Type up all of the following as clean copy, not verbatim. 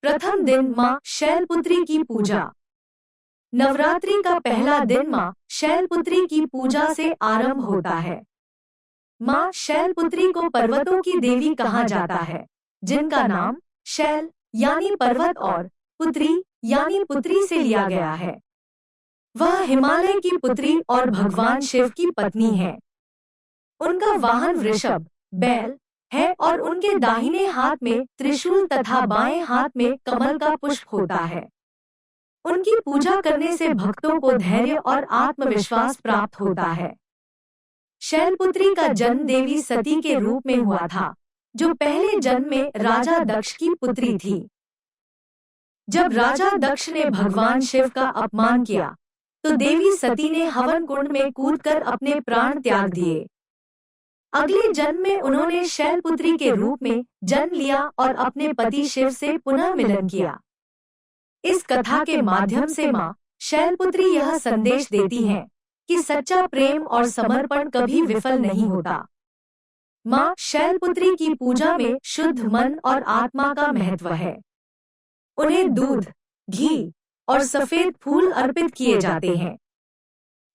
प्रथम दिन माँ शैलपुत्री की पूजा। नवरात्रि का पहला दिन माँ शैलपुत्री की पूजा से आरंभ होता है। माँ शैलपुत्री को पर्वतों की देवी कहा जाता है, जिनका नाम शैल यानी पर्वत और पुत्री यानी पुत्री से लिया गया है। वह हिमालय की पुत्री और भगवान शिव की पत्नी है। उनका वाहन वृषभ बैल है और उनके दाहिने हाथ में त्रिशूल तथा बाएं हाथ में कमल का पुष्प होता है। उनकी पूजा करने से भक्तों को धैर्य और आत्मविश्वास प्राप्त होता है। शैलपुत्री का जन्म देवी सती के रूप में हुआ था, जो पहले जन्म में राजा दक्ष की पुत्री थी। जब राजा दक्ष ने भगवान शिव का अपमान किया, तो देवी सती ने हवन कुंड में कूदकर अपने प्राण त्याग दिए। अगले जन्म में उन्होंने शैलपुत्री के रूप में जन्म लिया और अपने पति शिव से पुनः मिलन किया। इस कथा के माध्यम से माँ शैलपुत्री यह संदेश देती हैं कि सच्चा प्रेम और समर्पण कभी विफल नहीं होता। माँ शैलपुत्री की पूजा में शुद्ध मन और आत्मा का महत्व है। उन्हें दूध, घी और सफेद फूल अर्पित किए जाते हैं।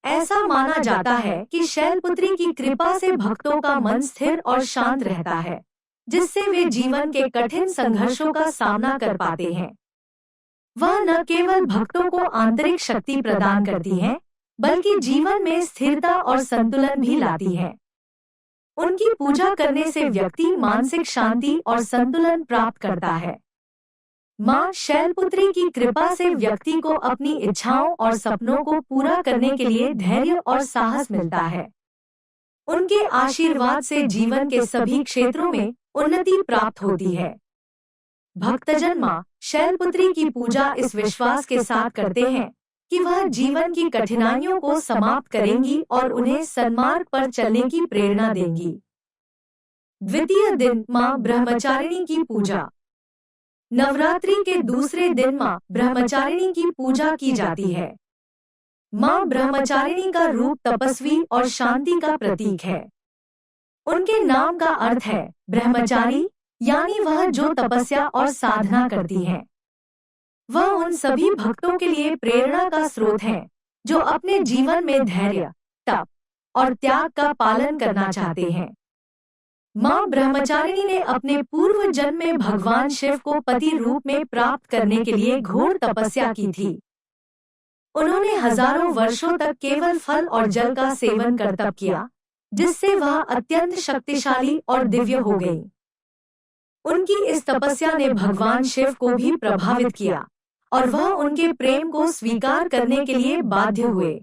ऐसा माना जाता है कि शैलपुत्री की कृपा से भक्तों का मन स्थिर और शांत रहता है, जिससे वे जीवन के कठिन संघर्षों का सामना कर पाते हैं। वह न केवल भक्तों को आंतरिक शक्ति प्रदान करती हैं, बल्कि जीवन में स्थिरता और संतुलन भी लाती हैं। उनकी पूजा करने से व्यक्ति मानसिक शांति और संतुलन प्राप्त करता है। माँ शैलपुत्री की कृपा से व्यक्ति को अपनी इच्छाओं और सपनों को पूरा करने के लिए धैर्य और साहस मिलता है। उनके आशीर्वाद से जीवन के सभी क्षेत्रों में उन्नति प्राप्त होती है। भक्तजन माँ शैलपुत्री की पूजा इस विश्वास के साथ करते हैं कि वह जीवन की कठिनाइयों को समाप्त करेंगी और उन्हें सन्मार्ग पर चलने की प्रेरणा देंगी। द्वितीय दिन माँ ब्रह्मचारिणी की पूजा। नवरात्रि के दूसरे दिन माँ ब्रह्मचारिणी की पूजा की जाती है। माँ ब्रह्मचारिणी का रूप तपस्वी और शांति का प्रतीक है। उनके नाम का अर्थ है ब्रह्मचारी, यानी वह जो तपस्या और साधना करती हैं। वह उन सभी भक्तों के लिए प्रेरणा का स्रोत हैं, जो अपने जीवन में धैर्य, तप और त्याग का पालन करना चाहते हैं। माँ ब्रह्मचारिणी ने अपने पूर्व जन्म में भगवान शिव को पति रूप में प्राप्त करने के लिए घोर तपस्या की थी। उन्होंने हजारों वर्षों तक केवल फल और जल का सेवन कर तप किया, जिससे वह अत्यंत शक्तिशाली और दिव्य हो गई। उनकी इस तपस्या ने भगवान शिव को भी प्रभावित किया और वह उनके प्रेम को स्वीकार करने के लिए बाध्य हुए।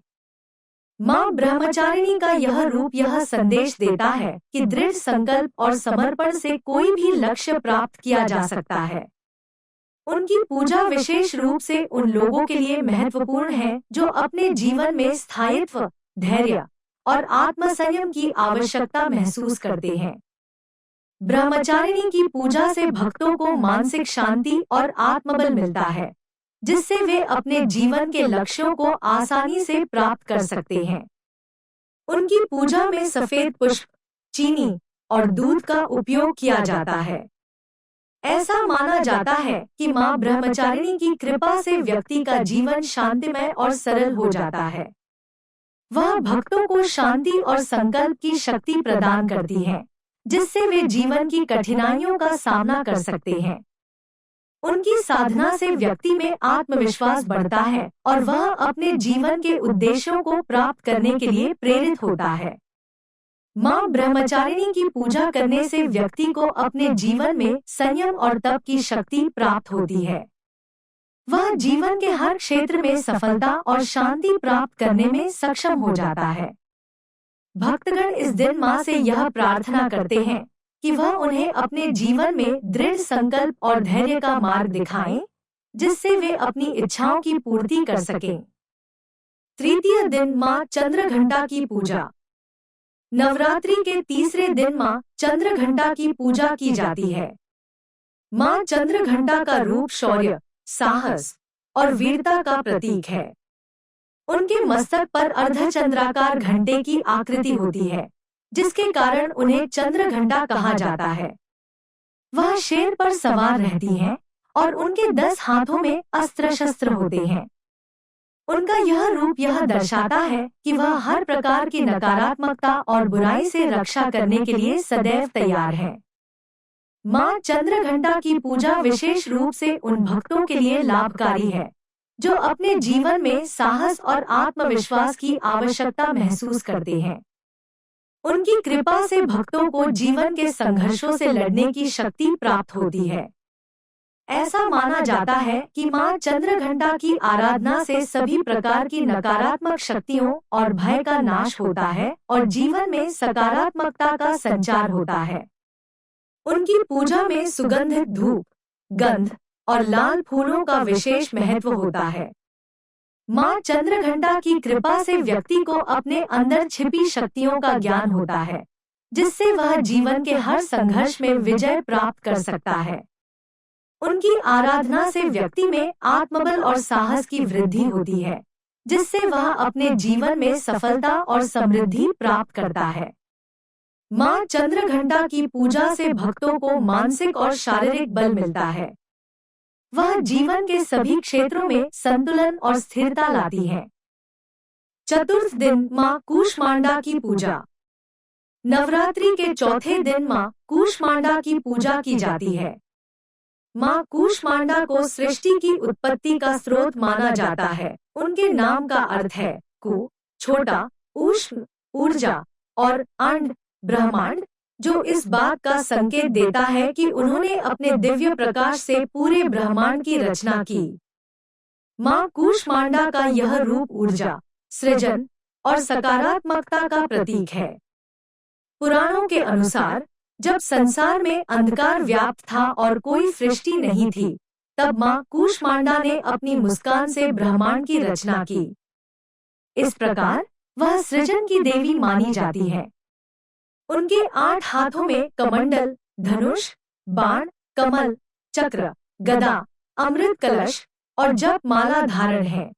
माँ ब्रह्मचारिणी का यह रूप यह संदेश देता है कि दृढ़ संकल्प और समर्पण से कोई भी लक्ष्य प्राप्त किया जा सकता है। उनकी पूजा विशेष रूप से उन लोगों के लिए महत्वपूर्ण है जो अपने जीवन में स्थायित्व, धैर्य और आत्मसंयम की आवश्यकता महसूस करते हैं। ब्रह्मचारिणी की पूजा से भक्तों को मानसिक शांति और आत्मबल मिलता है, जिससे वे अपने जीवन के लक्ष्यों को आसानी से प्राप्त कर सकते हैं। उनकी पूजा में सफेद पुष्प, चीनी और दूध का उपयोग किया जाता है। ऐसा माना जाता है कि माँ ब्रह्मचारिणी की कृपा से व्यक्ति का जीवन शांतिमय और सरल हो जाता है। वह भक्तों को शांति और संकल्प की शक्ति प्रदान करती है, जिससे वे जीवन की कठिनाइयों का सामना कर सकते हैं। उनकी साधना से व्यक्ति में आत्मविश्वास बढ़ता है और वह अपने जीवन के उद्देश्यों को प्राप्त करने के लिए प्रेरित होता है। माँ ब्रह्मचारिणी की पूजा करने से व्यक्ति को अपने जीवन में संयम और तप की शक्ति प्राप्त होती है। वह जीवन के हर क्षेत्र में सफलता और शांति प्राप्त करने में सक्षम हो जाता है। भक्तगण इस दिन माँ से यह प्रार्थना करते हैं कि वह उन्हें अपने जीवन में दृढ़ संकल्प और धैर्य का मार्ग दिखाएं, जिससे वे अपनी इच्छाओं की पूर्ति कर सकें। तृतीय दिन माँ चंद्रघंटा की पूजा। नवरात्रि के तीसरे दिन माँ चंद्रघंटा की पूजा की जाती है। माँ चंद्रघंटा का रूप शौर्य, साहस और वीरता का प्रतीक है। उनके मस्तक पर अर्धचंद्राकार घंटे की आकृति होती है, जिसके कारण उन्हें चंद्रघंटा कहा जाता है। वह शेर पर सवार रहती हैं और उनके 10 हाथों में अस्त्र शस्त्र होते हैं। उनका यह रूप यह दर्शाता है कि वह हर प्रकार की नकारात्मकता और बुराई से रक्षा करने के लिए सदैव तैयार है। माँ चंद्रघंटा की पूजा विशेष रूप से उन भक्तों के लिए लाभकारी है जो अपने जीवन में साहस और आत्मविश्वास की आवश्यकता महसूस करते हैं। उनकी कृपा से भक्तों को जीवन के संघर्षों से लड़ने की शक्ति प्राप्त होती है। ऐसा माना जाता है कि माँ चंद्रघंटा की आराधना से सभी प्रकार की नकारात्मक शक्तियों और भय का नाश होता है और जीवन में सकारात्मकता का संचार होता है। उनकी पूजा में सुगंधित धूप, गंध और लाल फूलों का विशेष महत्व होता है। माँ चंद्रघंटा की कृपा से व्यक्ति को अपने अंदर छिपी शक्तियों का ज्ञान होता है, जिससे वह जीवन के हर संघर्ष में विजय प्राप्त कर सकता है। उनकी आराधना से व्यक्ति में आत्मबल और साहस की वृद्धि होती है, जिससे वह अपने जीवन में सफलता और समृद्धि प्राप्त करता है। माँ चंद्रघंटा की पूजा से भक्तों को मानसिक और शारीरिक बल मिलता है। वह जीवन के सभी क्षेत्रों में संतुलन और स्थिरता लाती है। चतुर्थ दिन माँ कूष्मांडा की पूजा। नवरात्रि के चौथे दिन माँ कूष्मांडा की पूजा की जाती है। माँ कूष्मांडा को सृष्टि की उत्पत्ति का स्रोत माना जाता है। उनके नाम का अर्थ है कु छोटा, ऊष्म ऊर्जा और अंड ब्रह्मांड, जो इस बात का संकेत देता है कि उन्होंने अपने दिव्य प्रकाश से पूरे ब्रह्मांड की रचना की। माँ कूष्मांडा का यह रूप ऊर्जा, सृजन और सकारात्मकता का प्रतीक है। पुराणों के अनुसार जब संसार में अंधकार व्याप्त था और कोई सृष्टि नहीं थी, तब माँ कूष्मांडा ने अपनी मुस्कान से ब्रह्मांड की रचना की। इस प्रकार वह सृजन की देवी मानी जाती है। उनके 8 हाथों में कमंडल, धनुष, बाण, कमल, चक्र, गदा, अमृत कलश और जप माला धारण है।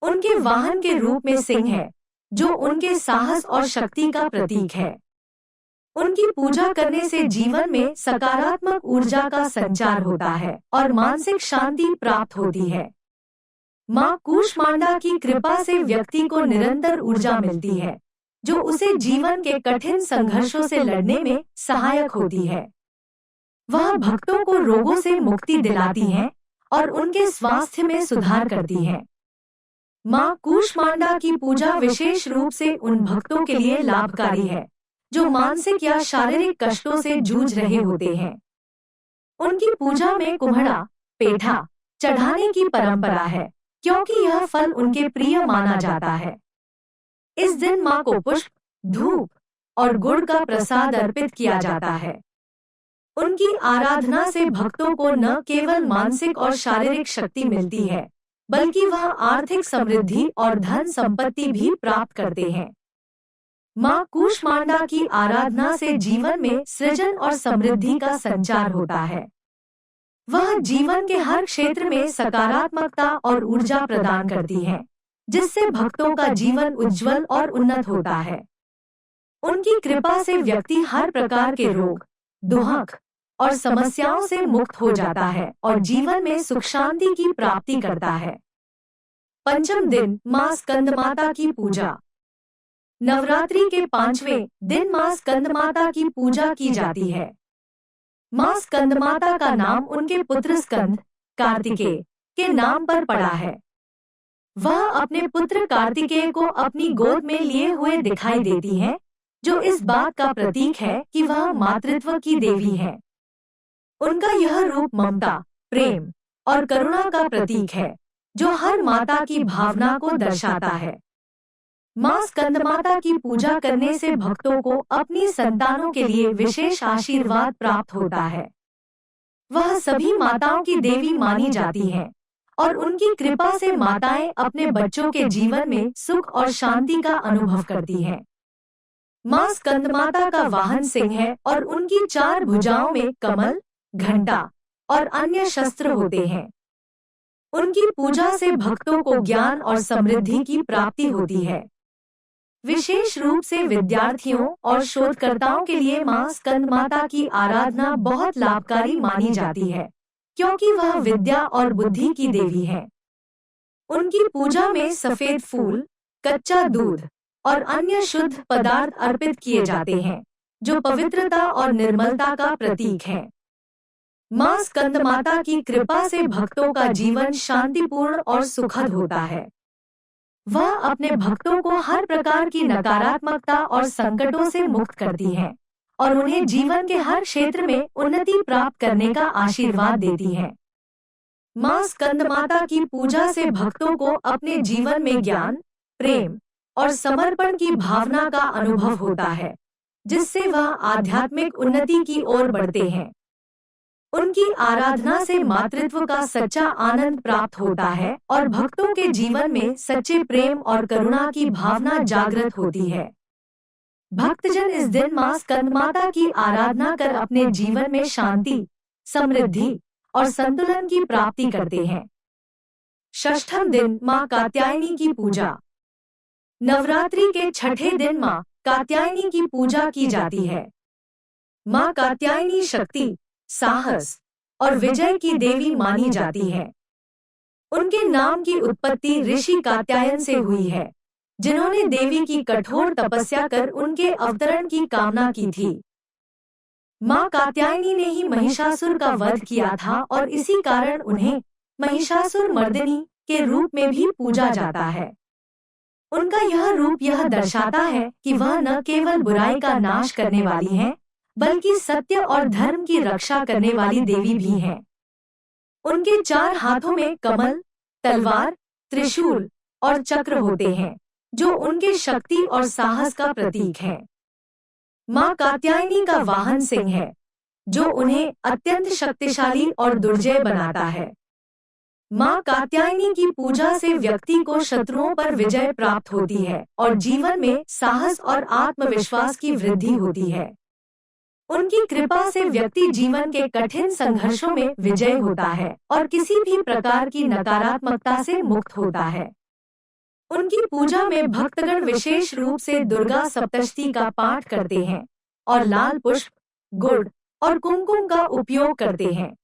उनके वाहन के रूप में सिंह है, जो उनके साहस और शक्ति का प्रतीक है। उनकी पूजा करने से जीवन में सकारात्मक ऊर्जा का संचार होता है और मानसिक शांति प्राप्त होती है। माँ कूष्मांडा की कृपा से व्यक्ति को निरंतर ऊर्जा मिलती है, जो उसे जीवन के कठिन संघर्षों से लड़ने में सहायक होती है। वह भक्तों को रोगों से मुक्ति दिलाती है और उनके स्वास्थ्य में सुधार करती है। माँ कूष्मांडा की पूजा विशेष रूप से उन भक्तों के लिए लाभकारी है जो मानसिक या शारीरिक कष्टों से जूझ रहे होते हैं। उनकी पूजा में कुम्हड़ा, पेठा चढ़ाने की परंपरा है, क्योंकि यह फल उनके प्रिय माना जाता है। इस दिन माँ को पुष्प, धूप और गुड़ का प्रसाद अर्पित किया जाता है। उनकी आराधना से भक्तों को न केवल मानसिक और शारीरिक शक्ति मिलती है, बल्कि वह आर्थिक समृद्धि और धन संपत्ति भी प्राप्त करते हैं। माँ कूष्मांडा की आराधना से जीवन में सृजन और समृद्धि का संचार होता है। वह जीवन के हर क्षेत्र में सकारात्मकता और ऊर्जा प्रदान करती है, जिससे भक्तों का जीवन उज्जवल और उन्नत होता है। उनकी कृपा से व्यक्ति हर प्रकार के रोग, दुहक और समस्याओं से मुक्त हो जाता है और जीवन में सुख शांति की प्राप्ति करता है। पंचम दिन माँ स्कंदमाता की पूजा। नवरात्रि के 5वें दिन माँ स्कंदमाता की पूजा की जाती है। माँ स्कंदमाता का नाम उनके पुत्र स्कंद, कार्तिकेय के नाम पर पड़ा है। वह अपने पुत्र कार्तिकेय को अपनी गोद में लिए हुए दिखाई देती है, जो इस बात का प्रतीक है कि वह मातृत्व की देवी है। उनका यह रूप ममता, प्रेम और करुणा का प्रतीक है, जो हर माता की भावना को दर्शाता है। माँ स्कंदमाता की पूजा करने से भक्तों को अपनी संतानों के लिए विशेष आशीर्वाद प्राप्त होता है। वह सभी माताओं की देवी मानी जाती हैं और उनकी कृपा से माताएं अपने बच्चों के जीवन में सुख और शांति का अनुभव करती हैं। माँ स्कंदमाता का वाहन सिंह है और उनकी 4 भुजाओं में कमल, घंटा और अन्य शस्त्र होते हैं। उनकी पूजा से भक्तों को ज्ञान और समृद्धि की प्राप्ति होती है। विशेष रूप से विद्यार्थियों और शोधकर्ताओं के लिए माँ स्कंदमाता की आराधना बहुत लाभकारी मानी जाती है, क्योंकि वह विद्या और बुद्धि की देवी है। उनकी पूजा में सफेद फूल, कच्चा दूध और अन्य शुद्ध पदार्थ अर्पित किए जाते हैं, जो पवित्रता और निर्मलता का प्रतीक है। मां स्कंदमाता की कृपा से भक्तों का जीवन शांतिपूर्ण और सुखद होता है। वह अपने भक्तों को हर प्रकार की नकारात्मकता और संकटों से मुक्त करती है और उन्हें जीवन के हर क्षेत्र में उन्नति प्राप्त करने का आशीर्वाद देती है। मां स्कंदमाता की पूजा से भक्तों को अपने जीवन में ज्ञान, प्रेम और समर्पण की भावना का अनुभव होता है, जिससे वह आध्यात्मिक उन्नति की ओर बढ़ते हैं। उनकी आराधना से मातृत्व का सच्चा आनंद प्राप्त होता है और भक्तों के जीवन में सच्चे प्रेम और करुणा की भावना जागृत होती है। भक्तजन इस दिन मां स्कंदमाता की आराधना कर अपने जीवन में शांति, समृद्धि और संतुलन की प्राप्ति करते हैं। षष्ठम दिन मां कात्यायनी की पूजा। नवरात्रि के छठे दिन मां कात्यायनी की पूजा की जाती है। मां कात्यायनी शक्ति, साहस और विजय की देवी मानी जाती है। उनके नाम की उत्पत्ति ऋषि कात्यायन से हुई है, जिन्होंने देवी की कठोर तपस्या कर उनके अवतरण की कामना की थी। मां कात्यायनी ने ही महिषासुर का वध किया था और इसी कारण उन्हें महिषासुर मर्दिनी के रूप में भी पूजा जाता है। उनका यह रूप यह दर्शाता है कि वह न केवल बुराई का नाश करने वाली हैं, बल्कि सत्य और धर्म की रक्षा करने वाली देवी भी हैं। उनके 4 हाथों में कमल, तलवार, त्रिशूल और चक्र होते हैं, जो उनके शक्ति और साहस का प्रतीक है। मां कात्यायनी का वाहन सिंह है, जो उन्हें अत्यंत शक्तिशाली और दुर्जय बनाता है। मां कात्यायनी की पूजा से व्यक्ति को शत्रुओं पर विजय प्राप्त होती है और जीवन में साहस और आत्मविश्वास की वृद्धि होती है। उनकी कृपा से व्यक्ति जीवन के कठिन संघर्षों में विजय होता है और किसी भी प्रकार की नकारात्मकता से मुक्त होता है। उनकी पूजा में भक्तगण विशेष रूप से दुर्गा सप्तशती का पाठ करते हैं और लाल पुष्प, गुड़ और कुमकुम का उपयोग करते हैं।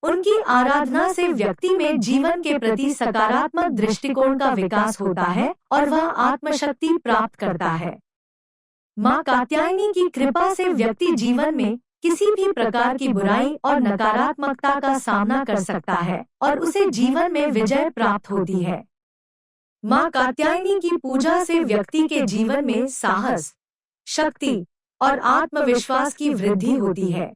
उनकी आराधना से व्यक्ति में जीवन के प्रति सकारात्मक दृष्टिकोण का विकास होता है और वह आत्मशक्ति प्राप्त करता है। मां कात्यायनी की कृपा से व्यक्ति जीवन में किसी भी प्रकार की बुराई और नकारात्मकता का सामना कर सकता है और उसे जीवन में विजय प्राप्त होती है। मां कात्यायनी की पूजा से व्यक्ति के जीवन में साहस, शक्ति और आत्मविश्वास की वृद्धि होती है।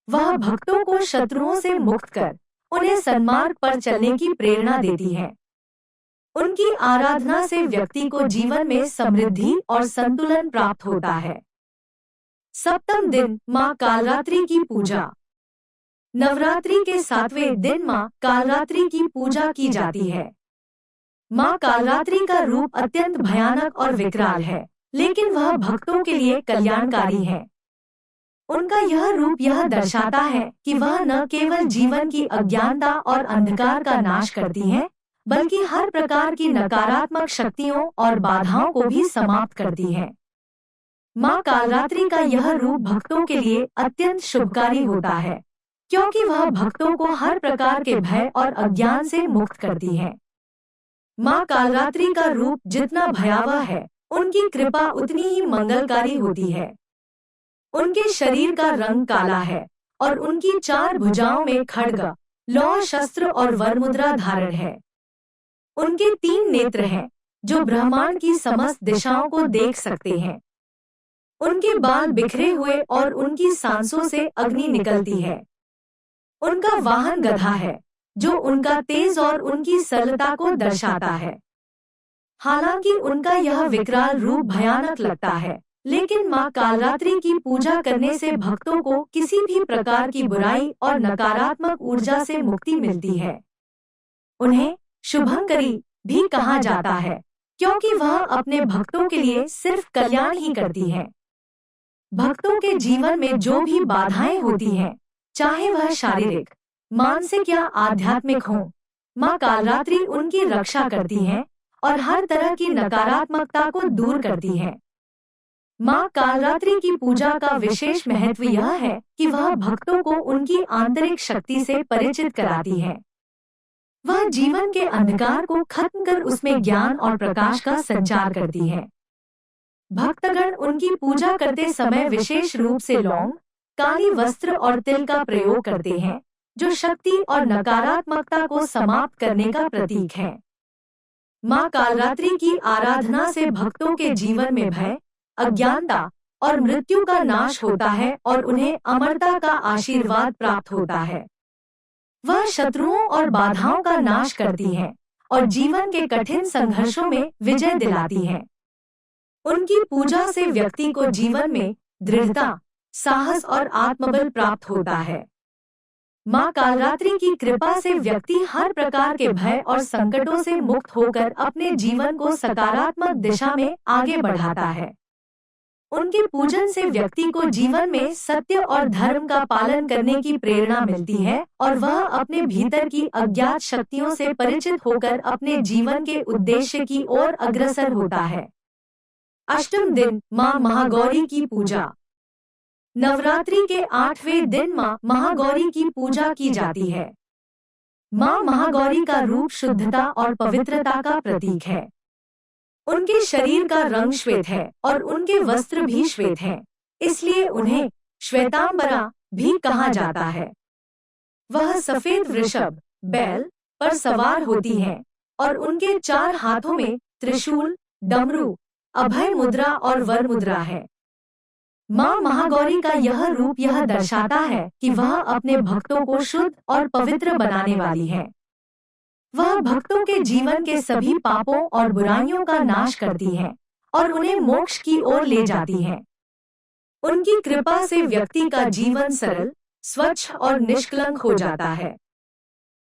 वह भक्तों को शत्रुओं से मुक्त कर उन्हें सन्मार्ग पर चलने की प्रेरणा देती है। उनकी आराधना से व्यक्ति को जीवन में समृद्धि और संतुलन प्राप्त होता है। सप्तम दिन मां कालरात्रि की पूजा। नवरात्रि के 7वें दिन मां कालरात्रि की पूजा की जाती है। मां कालरात्रि का रूप अत्यंत भयानक और विकराल है, लेकिन वह भक्तों के लिए कल्याणकारी है। उनका यह रूप यह दर्शाता है कि वह न केवल जीवन की अज्ञानता और अंधकार का नाश करती हैं, बल्कि हर प्रकार की नकारात्मक शक्तियों और बाधाओं को भी समाप्त करती है। मां कालरात्रि का यह रूप भक्तों के लिए अत्यंत शुभकारी होता है, क्योंकि वह भक्तों को हर प्रकार के भय और अज्ञान से मुक्त करती है। मां कालरात्रि का रूप जितना भयावह है, उनकी कृपा उतनी ही मंगलकारी होती है। उनके शरीर का रंग काला है और उनकी 4 भुजाओं में खड्ग, लौह शस्त्र और वरमुद्रा धारण है। उनके 3 नेत्र हैं, जो ब्रह्मांड की समस्त दिशाओं को देख सकते हैं। उनके बाल बिखरे हुए और उनकी सांसों से अग्नि निकलती है। उनका वाहन गधा है, जो उनका तेज और उनकी सरलता को दर्शाता है। हालांकि उनका यह विकराल रूप भयानक लगता है, लेकिन मां कालरात्रि की पूजा करने से भक्तों को किसी भी प्रकार की बुराई और नकारात्मक ऊर्जा से मुक्ति मिलती है। उन्हें शुभंकरी भी कहा जाता है, क्योंकि वह अपने भक्तों के लिए सिर्फ कल्याण ही करती है। भक्तों के जीवन में जो भी बाधाएं होती हैं, चाहे वह शारीरिक, मानसिक या आध्यात्मिक हो, मां कालरात्रि उनकी रक्षा करती हैं और हर तरह की नकारात्मकता को दूर करती हैं। माँ कालरात्रि की पूजा का विशेष महत्व यह है कि वह भक्तों को उनकी आंतरिक शक्ति से परिचित कराती है। वह जीवन के अंधकार को खत्म कर उसमें ज्ञान और प्रकाश का संचार करती है। भक्तगण उनकी पूजा करते समय विशेष रूप से लौंग, काली वस्त्र और तिल का प्रयोग करते हैं, जो शक्ति और नकारात्मकता को समाप्त करने का प्रतीक है। माँ कालरात्रि की आराधना से भक्तों के जीवन में भय, अज्ञानता और मृत्यु का नाश होता है और उन्हें अमरता का आशीर्वाद प्राप्त होता है। वह शत्रुओं और बाधाओं का नाश करती है और जीवन के कठिन संघर्षों में विजय दिलाती है। उनकी पूजा से व्यक्ति को जीवन में दृढ़ता, साहस और आत्मबल प्राप्त होता है। माँ कालरात्रि की कृपा से व्यक्ति हर प्रकार के भय और संकटों से मुक्त होकर अपने जीवन को सकारात्मक दिशा में आगे बढ़ाता है। उनके पूजन से व्यक्ति को जीवन में सत्य और धर्म का पालन करने की प्रेरणा मिलती है और वह अपने भीतर की अज्ञात शक्तियों से परिचित होकर अपने जीवन के उद्देश्य की ओर अग्रसर होता है। अष्टम दिन माँ महागौरी की पूजा। नवरात्रि के 8वें दिन माँ महागौरी की पूजा की जाती है। माँ महागौरी का रूप शुद्धता और पवित्रता का प्रतीक है। उनके शरीर का रंग श्वेत है और उनके वस्त्र भी श्वेत हैं, इसलिए उन्हें श्वेतांबरा भी कहा जाता है। वह सफेद वृषभ, बैल पर सवार होती हैं और उनके 4 हाथों में त्रिशूल, डमरू, अभय मुद्रा और वर मुद्रा है। माँ महागौरी का यह रूप यह दर्शाता है कि वह अपने भक्तों को शुद्ध और पवित्र बनाने वाली है। वह भक्तों के जीवन के सभी पापों और बुराइयों का नाश करती है और उन्हें मोक्ष की ओर ले जाती है। उनकी कृपा से व्यक्ति का जीवन सरल, स्वच्छ और निष्कलंक हो जाता है।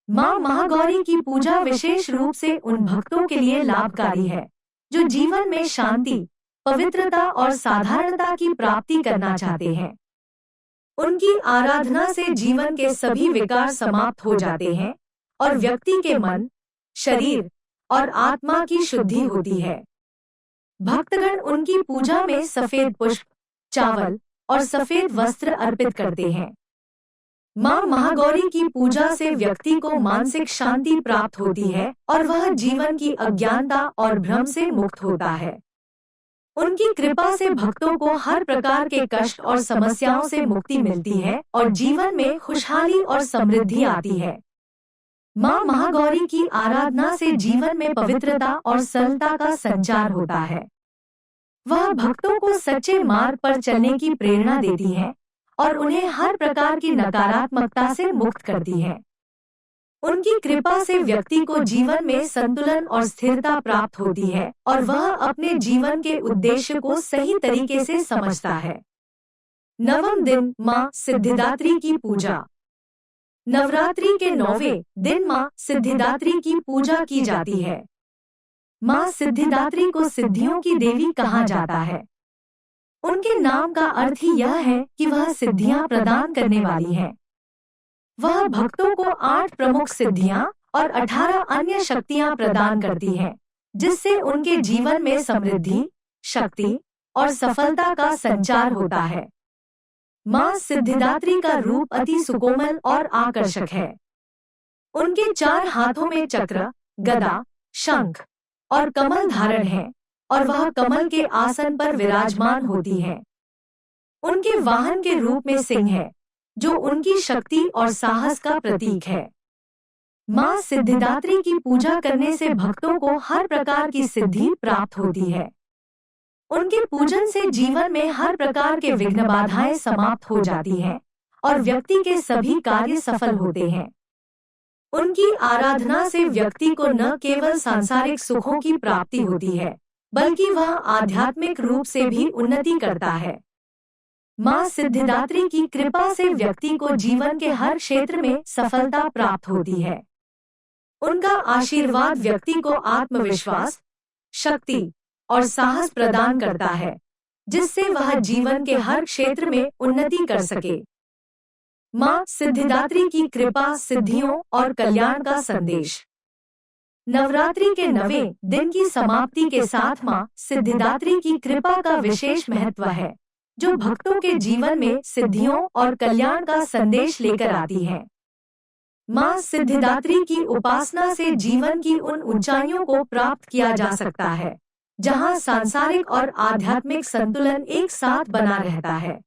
माँ महागौरी की पूजा विशेष रूप से उन भक्तों के लिए लाभकारी है जो जीवन में शांति, पवित्रता और साधारणता की प्राप्ति करना चाहते हैं। उनकी आराधना से जीवन के सभी विकार समाप्त हो जाते हैं और व्यक्ति के मन, शरीर और आत्मा की शुद्धि होती है। भक्तगण उनकी पूजा में सफेद पुष्प, चावल और सफेद वस्त्र अर्पित करते हैं। माँ महागौरी की पूजा से व्यक्ति को मानसिक शांति प्राप्त होती है और वह जीवन की अज्ञानता और भ्रम से मुक्त होता है। उनकी कृपा से भक्तों को हर प्रकार के कष्ट और समस्याओं से मुक्ति मिलती है और जीवन में खुशहाली और समृद्धि आती है। माँ महागौरी की आराधना से जीवन में पवित्रता और सरलता का संचार होता है। वह भक्तों को सच्चे मार्ग पर चलने की प्रेरणा देती है और उन्हें हर प्रकार की नकारात्मकता से मुक्त करती है। उनकी कृपा से व्यक्ति को जीवन में संतुलन और स्थिरता प्राप्त होती है और वह अपने जीवन के उद्देश्य को सही तरीके से समझता है। नवम दिन माँ सिद्धिदात्री की पूजा। नवरात्रि के 9वें दिन माँ सिद्धिदात्री की पूजा की जाती है। माँ सिद्धिदात्री को सिद्धियों की देवी कहा जाता है। उनके नाम का अर्थ ही यह है कि वह सिद्धियां प्रदान करने वाली हैं। वह भक्तों को 8 प्रमुख सिद्धियां और 18 अन्य शक्तियां प्रदान करती हैं, जिससे उनके जीवन में समृद्धि, शक्ति और सफलता का संचार होता है। माँ सिद्धिदात्री का रूप अति सुकोमल और आकर्षक है। उनके 4 हाथों में चक्र, गदा, शंख और कमल धारण है और वह कमल के आसन पर विराजमान होती है। उनके वाहन के रूप में सिंह है, जो उनकी शक्ति और साहस का प्रतीक है। माँ सिद्धिदात्री की पूजा करने से भक्तों को हर प्रकार की सिद्धि प्राप्त होती है। उनके पूजन से जीवन में हर प्रकार के विघ्न बाधाएं समाप्त हो जाती हैं और व्यक्ति के सभी कार्य सफल होते हैं। उनकी आराधना से व्यक्ति को न केवल सांसारिक सुखों की प्राप्ति होती है, बल्कि वह आध्यात्मिक रूप से भी उन्नति करता है। माँ सिद्धिदात्री की कृपा से व्यक्ति को जीवन के हर क्षेत्र में सफलता प्राप्त होती है। उनका आशीर्वाद व्यक्ति को आत्मविश्वास, शक्ति और साहस प्रदान करता है, जिससे वह जीवन के हर क्षेत्र में उन्नति कर सके। माँ सिद्धिदात्री की कृपा, सिद्धियों और कल्याण का संदेश। नवरात्रि के 9वें दिन की समाप्ति के साथ मां सिद्धिदात्री की कृपा का विशेष महत्व है, जो भक्तों के जीवन में सिद्धियों और कल्याण का संदेश लेकर आती है। मां सिद्धिदात्री की उपासना से जीवन की उन ऊंचाइयों को प्राप्त किया जा सकता है, जहां सांसारिक और आध्यात्मिक संतुलन एक साथ बना रहता है।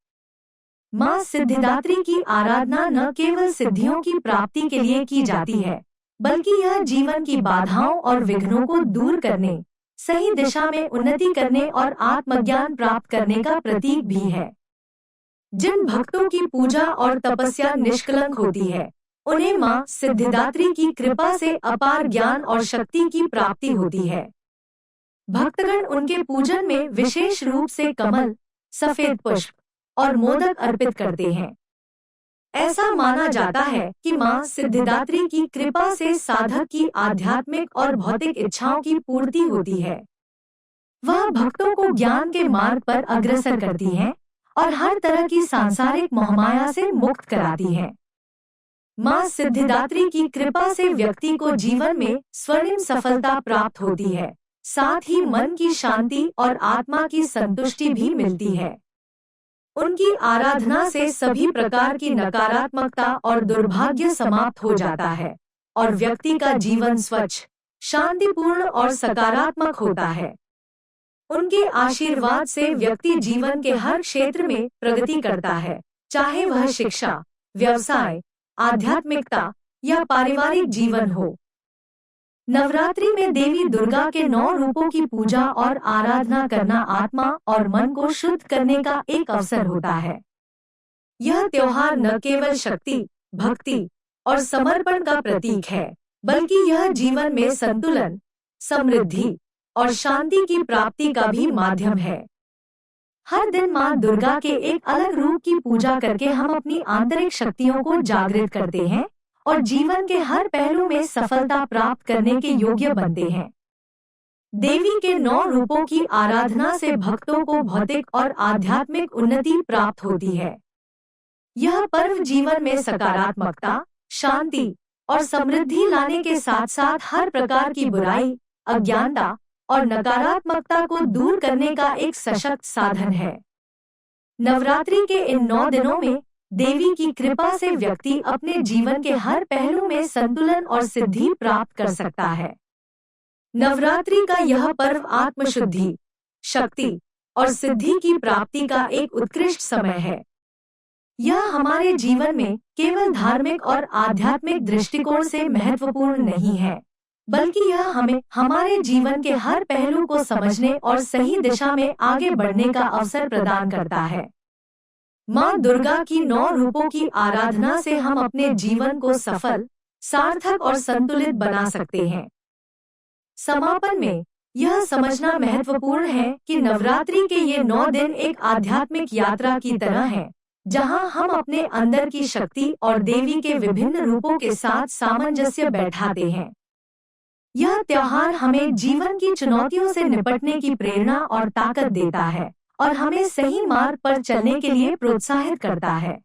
मां सिद्धिदात्री की आराधना न केवल सिद्धियों की प्राप्ति के लिए की जाती है, बल्कि यह जीवन की बाधाओं और विघ्नों को दूर करने, सही दिशा में उन्नति करने और आत्मज्ञान प्राप्त करने का प्रतीक भी है। जिन भक्तों की पूजा और तपस्या निष्कलंक होती है, उन्हें मां सिद्धिदात्री की कृपा से अपार ज्ञान और शक्ति की प्राप्ति होती है। भक्तगण उनके पूजन में विशेष रूप से कमल, सफेद पुष्प और मोदक अर्पित करते हैं। ऐसा माना जाता है कि मां सिद्धिदात्री की कृपा से साधक की आध्यात्मिक और भौतिक इच्छाओं की पूर्ति होती है। वह भक्तों को ज्ञान के मार्ग पर अग्रसर करती है और हर तरह की सांसारिक मोहमाया से मुक्त कराती है। मां सिद्धिदात्री की कृपा से व्यक्ति को जीवन में स्वर्णिम सफलता प्राप्त होती है, साथ ही मन की शांति और आत्मा की संतुष्टि भी मिलती है। उनकी आराधना से सभी प्रकार की नकारात्मकता और दुर्भाग्य समाप्त हो जाता है और व्यक्ति का जीवन स्वच्छ, शांतिपूर्ण और सकारात्मक होता है। उनके आशीर्वाद से व्यक्ति जीवन के हर क्षेत्र में प्रगति करता है, चाहे वह शिक्षा, व्यवसाय, आध्यात्मिकता या पारिवारिक जीवन हो। नवरात्रि में देवी दुर्गा के 9 रूपों की पूजा और आराधना करना आत्मा और मन को शुद्ध करने का एक अवसर होता है। यह त्योहार न केवल शक्ति, भक्ति और समर्पण का प्रतीक है, बल्कि यह जीवन में संतुलन, समृद्धि और शांति की प्राप्ति का भी माध्यम है। हर दिन मां दुर्गा के एक अलग रूप की पूजा करके हम अपनी आंतरिक शक्तियों को जागृत करते हैं और जीवन के हर पहलू में सफलता प्राप्त करने के योग्य बनते हैं। देवी के 9 रूपों की आराधना से भक्तों को भौतिक और आध्यात्मिक उन्नति प्राप्त होती है। यह पर्व जीवन में सकारात्मकता, शांति और समृद्धि लाने के साथ साथ हर प्रकार की बुराई, अज्ञानता और नकारात्मकता को दूर करने का एक सशक्त साधन है। नवरात्रि के इन 9 दिनों में देवी की कृपा से व्यक्ति अपने जीवन के हर पहलू में संतुलन और सिद्धि प्राप्त कर सकता है। नवरात्रि का यह पर्व आत्मशुद्धि, शक्ति और सिद्धि की प्राप्ति का एक उत्कृष्ट समय है। यह हमारे जीवन में केवल धार्मिक और आध्यात्मिक दृष्टिकोण से महत्वपूर्ण नहीं है, बल्कि यह हमें हमारे जीवन के हर पहलू को समझने और सही दिशा में आगे बढ़ने का अवसर प्रदान करता है। मां दुर्गा की 9 रूपों की आराधना से हम अपने जीवन को सफल, सार्थक और संतुलित बना सकते हैं। समापन में यह समझना महत्वपूर्ण है कि नवरात्रि के ये 9 दिन एक आध्यात्मिक यात्रा की तरह हैं, जहां हम अपने अंदर की शक्ति और देवी के विभिन्न रूपों के साथ सामंजस्य बैठाते हैं। यह त्योहार हमें जीवन की चुनौतियों से निपटने की प्रेरणा और ताकत देता है और हमें सही मार्ग पर चलने के लिए प्रोत्साहित करता है।